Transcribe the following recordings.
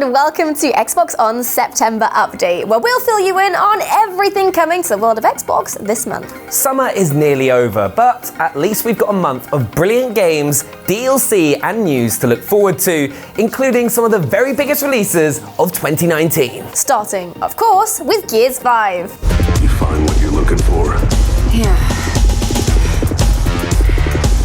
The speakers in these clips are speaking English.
and welcome to Xbox On September Update, where we'll fill you in on everything coming to the world of Xbox this month. Summer is nearly over, but at least we've got a month of brilliant games, DLC and news to look forward to, including some of the very biggest releases of 2019. Starting, of course, with Gears 5. You find what you're looking for. Yeah.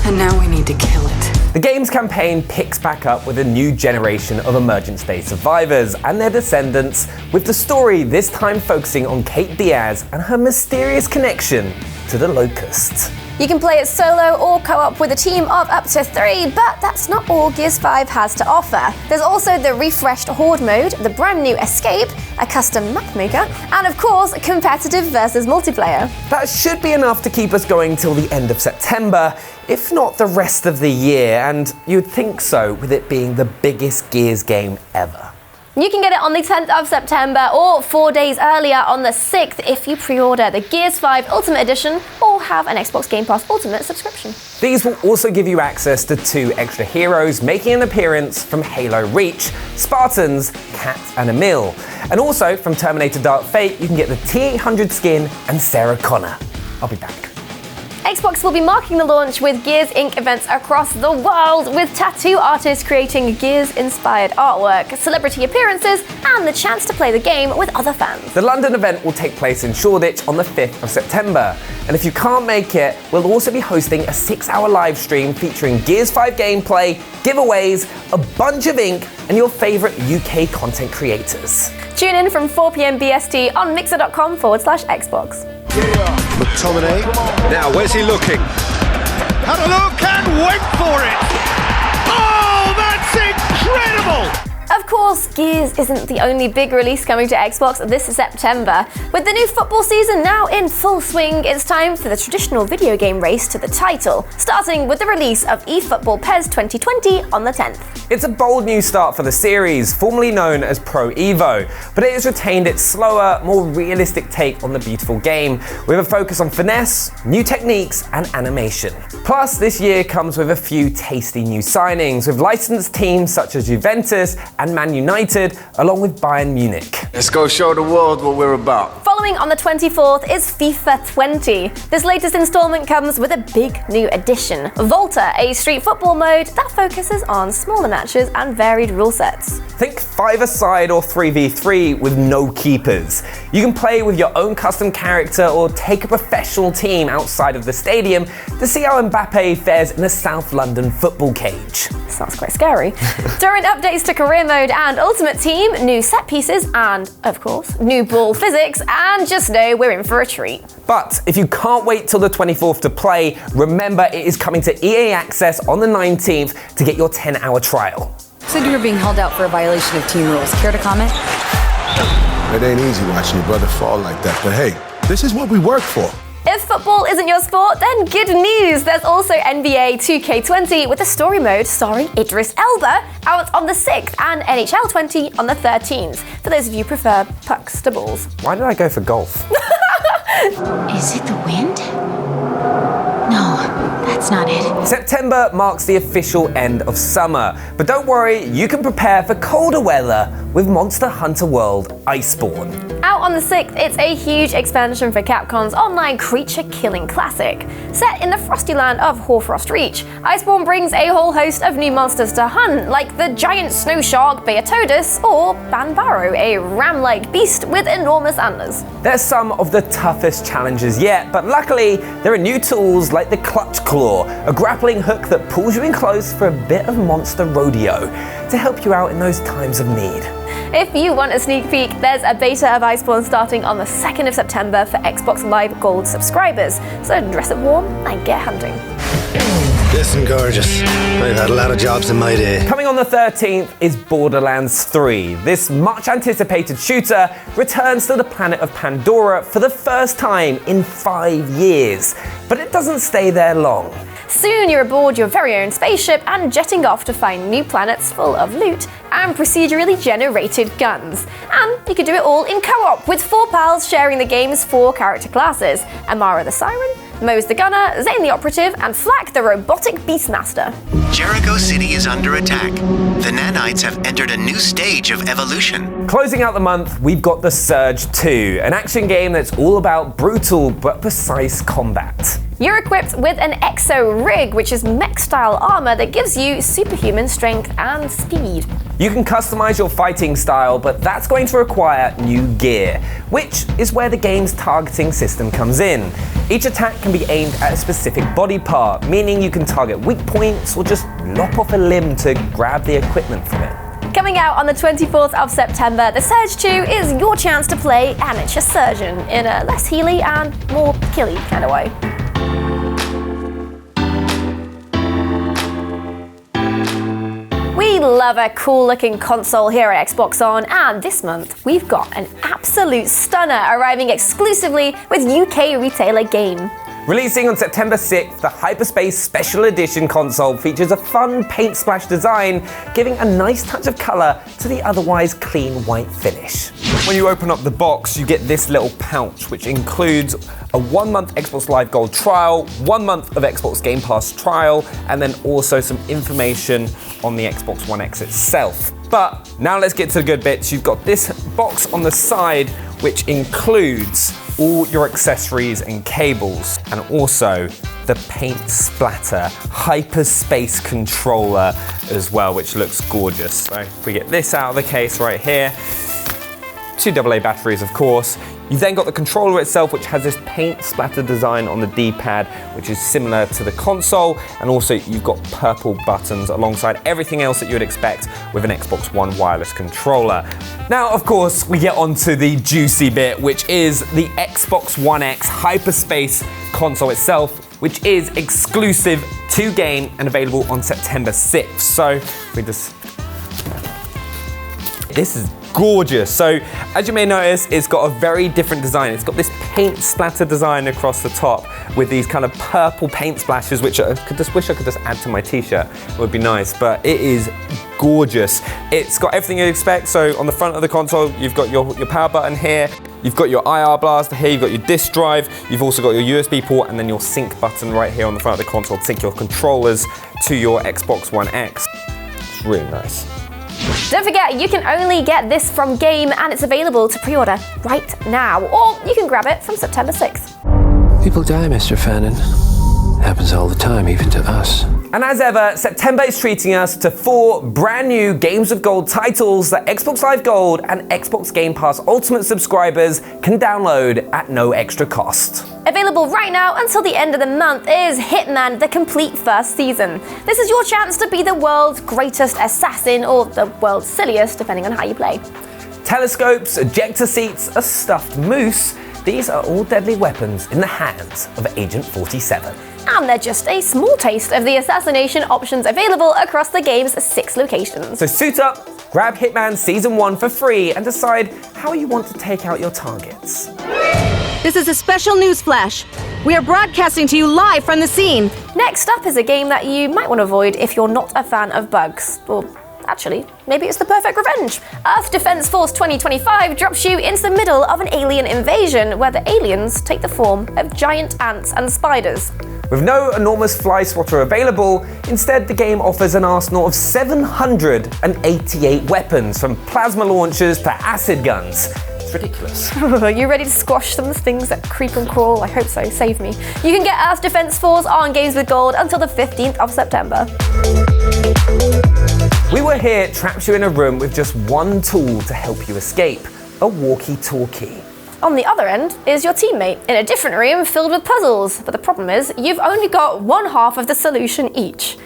And now we need to kill it. The game's campaign picks back up with a new generation of Emergence Day survivors and their descendants, with the story this time focusing on Kate Diaz and her mysterious connection to the Locusts. You can play it solo or co-op with a team of up to 3, but that's not all Gears 5 has to offer. There's also the refreshed Horde mode, the brand new Escape, a custom map maker, and of course, competitive versus multiplayer. That should be enough to keep us going till the end of September, if not the rest of the year, and you'd think so with it being the biggest Gears game ever. You can get it on the 10th of September or 4 days earlier on the 6th if you pre-order the Gears 5 Ultimate Edition or have an Xbox Game Pass Ultimate subscription. These will also give you access to 2 extra heroes making an appearance from Halo Reach, Spartans, Kat and Emil. And also from Terminator Dark Fate, you can get the T-800 skin and Sarah Connor. I'll be back. Xbox will be marking the launch with Gears Inc. events across the world, with tattoo artists creating Gears-inspired artwork, celebrity appearances, and the chance to play the game with other fans. The London event will take place in Shoreditch on the 5th of September. And if you can't make it, we'll also be hosting a 6-hour live stream featuring Gears 5 gameplay, giveaways, a bunch of ink, and your favourite UK content creators. Tune in from 4 p.m. BST on mixer.com/Xbox. McTominay. Now, where's he looking? Had a look and went for it! Oh, that's incredible! Of course, Gears isn't the only big release coming to Xbox this September. With the new football season now in full swing, it's time for the traditional video game race to the title, starting with the release of eFootball PES 2020 on the 10th. It's a bold new start for the series, formerly known as Pro Evo, but it has retained its slower, more realistic take on the beautiful game, with a focus on finesse, new techniques, and animation. Plus, this year comes with a few tasty new signings, with licensed teams such as Juventus and Man United, along with Bayern Munich. Let's go show the world what we're about. Following on the 24th is FIFA 20. This latest installment comes with a big new addition, Volta, a street football mode that focuses on smaller matches and varied rule sets. Think 5-a-side or 3v3 with no keepers. You can play with your own custom character or take a professional team outside of the stadium to see how Mbappe fares in a South London football cage. Sounds quite scary. During updates to career mode and Ultimate Team, new set pieces and, of course, new ball physics, and just know we're in for a treat. But if you can't wait till the 24th to play, remember it is coming to EA Access on the 19th to get your 10-hour trial. Said you were being held out for a violation of team rules. Care to comment? It ain't easy watching your brother fall like that, but hey, this is what we work for. If football isn't your sport, then good news! There's also NBA 2K20 with a story mode starring Idris Elba out on the 6th and NHL 20 on the 13th, for those of you who prefer pucks to balls. Why did I go for golf? Is it the wind? No, that's not it. September marks the official end of summer, but don't worry, you can prepare for colder weather with Monster Hunter World Iceborne. Out on the 6th, it's a huge expansion for Capcom's online creature-killing classic. Set in the frosty land of Hoarfrost Reach, Iceborne brings a whole host of new monsters to hunt, like the giant snow shark Beotodus or Banbaro, a ram-like beast with enormous antlers. They're some of the toughest challenges yet, but luckily there are new tools like the Clutch Claw, a grappling hook that pulls you in close for a bit of monster rodeo to help you out in those times of need. If you want a sneak peek, there's a beta of Iceborne starting on the 2nd of September for Xbox Live Gold subscribers, so dress up warm and get hunting. Listen, gorgeous, I've had a lot of jobs in my day. Coming on the 13th is Borderlands 3. This much anticipated shooter returns to the planet of Pandora for the first time in 5 years, but it doesn't stay there long. Soon you're aboard your very own spaceship and jetting off to find new planets full of loot and procedurally generated guns. And you can do it all in co-op with 4 pals sharing the game's 4 character classes: Amara the Siren, Mose the Gunner, Zane the Operative, and Flack the Robotic Beastmaster. Jericho City is under attack. The nanites have entered a new stage of evolution. Closing out the month, we've got The Surge 2, an action game that's all about brutal but precise combat. You're equipped with an Exo Rig, which is mech-style armor that gives you superhuman strength and speed. You can customize your fighting style, but that's going to require new gear, which is where the game's targeting system comes in. Each attack can be aimed at a specific body part, meaning you can target weak points or just lop off a limb to grab the equipment from it. Coming out on the 24th of September, The Surge 2 is your chance to play Amateur Surgeon in a less healy and more killy kind of way. We love a cool looking console here at Xbox On, and this month we've got an absolute stunner arriving exclusively with UK retailer Game. Releasing on September 6th, the Hyperspace Special Edition console features a fun paint splash design, giving a nice touch of colour to the otherwise clean white finish. When you open up the box, you get this little pouch, which includes a 1-month Xbox Live Gold trial, 1 month of Xbox Game Pass trial, and then also some information on the Xbox One X itself. But now let's get to the good bits. You've got this box on the side, which includes all your accessories and cables, and also the paint splatter Hyperspace controller as well, which looks gorgeous. So if we get this out of the case right here, 2 AA batteries, of course. You've then got the controller itself, which has this paint splatter design on the D-pad, which is similar to the console, and also you've got purple buttons alongside everything else that you would expect with an Xbox One wireless controller. Now, of course, we get onto the juicy bit, which is the Xbox One X Hyperspace console itself, which is exclusive to game and available on September 6th. So this is gorgeous. So as you may notice, it's got a very different design. It's got this paint splatter design across the top with these kind of purple paint splashes, which I wish I could just add to my t-shirt. It would be nice, but it is gorgeous. It's got everything you'd expect. So on the front of the console, you've got your power button here. You've got your IR blaster here, you've got your disk drive, you've also got your USB port, and then your sync button right here on the front of the console to sync your controllers to your Xbox One X. It's really nice. Don't forget, you can only get this from Game, and it's available to pre-order right now, or you can grab it from September 6th. People die, Mr. Fannin. Happens all the time, even to us. And as ever, September is treating us to 4 brand new Games of Gold titles that Xbox Live Gold and Xbox Game Pass Ultimate subscribers can download at no extra cost. Available right now until the end of the month is Hitman: The Complete First Season. This is your chance to be the world's greatest assassin, or the world's silliest, depending on how you play. Telescopes, ejector seats, a stuffed moose, these are all deadly weapons in the hands of Agent 47. And they're just a small taste of the assassination options available across the game's 6 locations. So suit up, grab Hitman Season 1 for free, and decide how you want to take out your targets. This is a special news flash. We are broadcasting to you live from the scene. Next up is a game that you might want to avoid if you're not a fan of bugs. Or actually, maybe it's the perfect revenge. Earth Defense Force 2025 drops you into the middle of an alien invasion where the aliens take the form of giant ants and spiders. With no enormous fly swatter available, instead the game offers an arsenal of 788 weapons, from plasma launchers to acid guns. It's ridiculous. Are you ready to squash some things that creep and crawl? I hope so, save me. You can get Earth Defense Force on Games with Gold until the 15th of September. We Were Here traps you in a room with just one tool to help you escape: a walkie-talkie. On the other end is your teammate in a different room filled with puzzles, but the problem is you've only got one half of the solution each.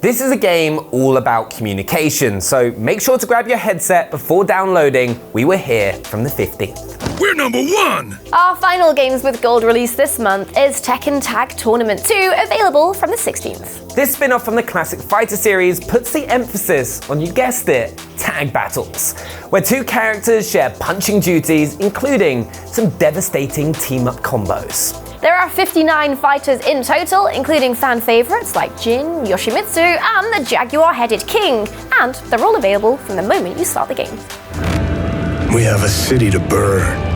This is a game all about communication, so make sure to grab your headset before downloading We Were Here from the 15th. We're number 1! Our final Games with Gold release this month is Tekken Tag Tournament 2, available from the 16th. This spin-off from the classic fighter series puts the emphasis on, you guessed it, tag battles, where 2 characters share punching duties, including some devastating team-up combos. There are 59 fighters in total, including fan favorites like Jin, Yoshimitsu, and the Jaguar-headed King, and they're all available from the moment you start the game. We have a city to burn.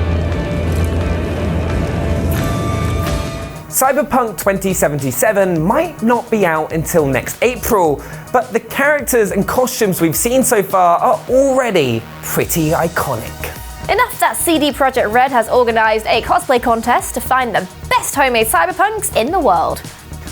Cyberpunk 2077 might not be out until next April, but the characters and costumes we've seen so far are already pretty iconic. Enough that CD Projekt Red has organised a cosplay contest to find the best homemade cyberpunks in the world.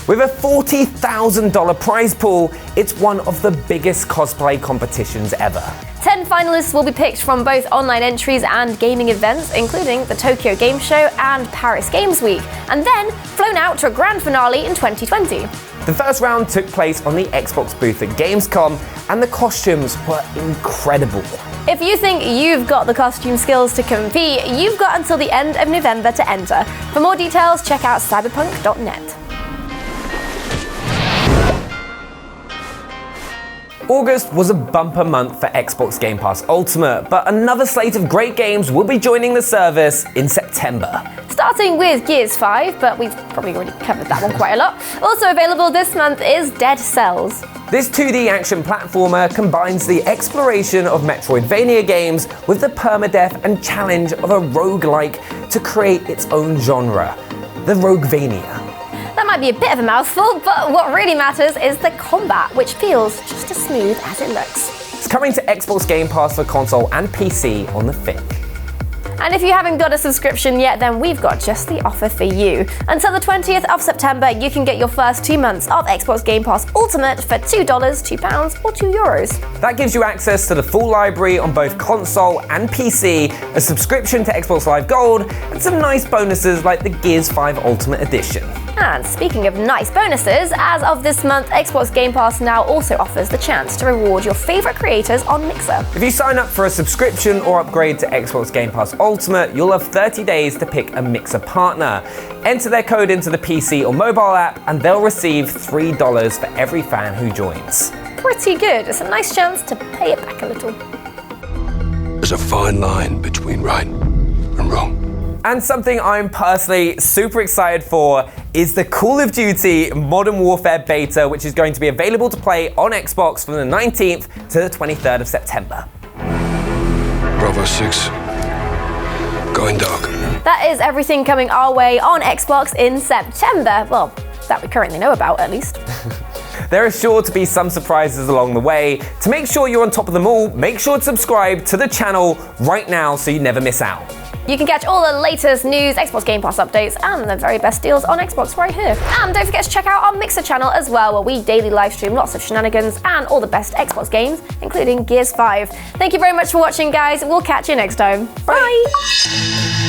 With a $40,000 prize pool, it's one of the biggest cosplay competitions ever. 10 finalists will be picked from both online entries and gaming events, including the Tokyo Game Show and Paris Games Week, and then flown out to a grand finale in 2020. The first round took place on the Xbox booth at Gamescom, and the costumes were incredible. If you think you've got the costume skills to compete, you've got until the end of November to enter. For more details, check out cyberpunk.net. August was a bumper month for Xbox Game Pass Ultimate, but another slate of great games will be joining the service in September. Starting with Gears 5, but we've probably already covered that one quite a lot. Also available this month is Dead Cells. This 2D action platformer combines the exploration of Metroidvania games with the permadeath and challenge of a roguelike to create its own genre, the Roguevania. That might be a bit of a mouthful, but what really matters is the combat, which feels just as smooth as it looks. It's coming to Xbox Game Pass for console and PC on the 5th. And if you haven't got a subscription yet, then we've got just the offer for you. Until the 20th of September, you can get your first 2 months of Xbox Game Pass Ultimate for $2, £2 or €2. That gives you access to the full library on both console and PC, a subscription to Xbox Live Gold, and some nice bonuses like the Gears 5 Ultimate Edition. And speaking of nice bonuses, as of this month, Xbox Game Pass now also offers the chance to reward your favourite creators on Mixer. If you sign up for a subscription or upgrade to Xbox Game Pass Ultimate, you'll have 30 days to pick a Mixer partner. Enter their code into the PC or mobile app, and they'll receive $3 for every fan who joins. Pretty good. It's a nice chance to pay it back a little. There's a fine line between right and wrong. And something I'm personally super excited for is the Call of Duty Modern Warfare beta, which is going to be available to play on Xbox from the 19th to the 23rd of September. Bravo 6. Going dark. That is everything coming our way on Xbox in September. Well, that we currently know about, at least. There are sure to be some surprises along the way. To make sure you're on top of them all, make sure to subscribe to the channel right now so you never miss out. You can catch all the latest news, Xbox Game Pass updates, and the very best deals on Xbox right here. And don't forget to check out our Mixer channel as well, where we daily live stream lots of shenanigans and all the best Xbox games, including Gears 5. Thank you very much for watching, guys. We'll catch you next time. Bye.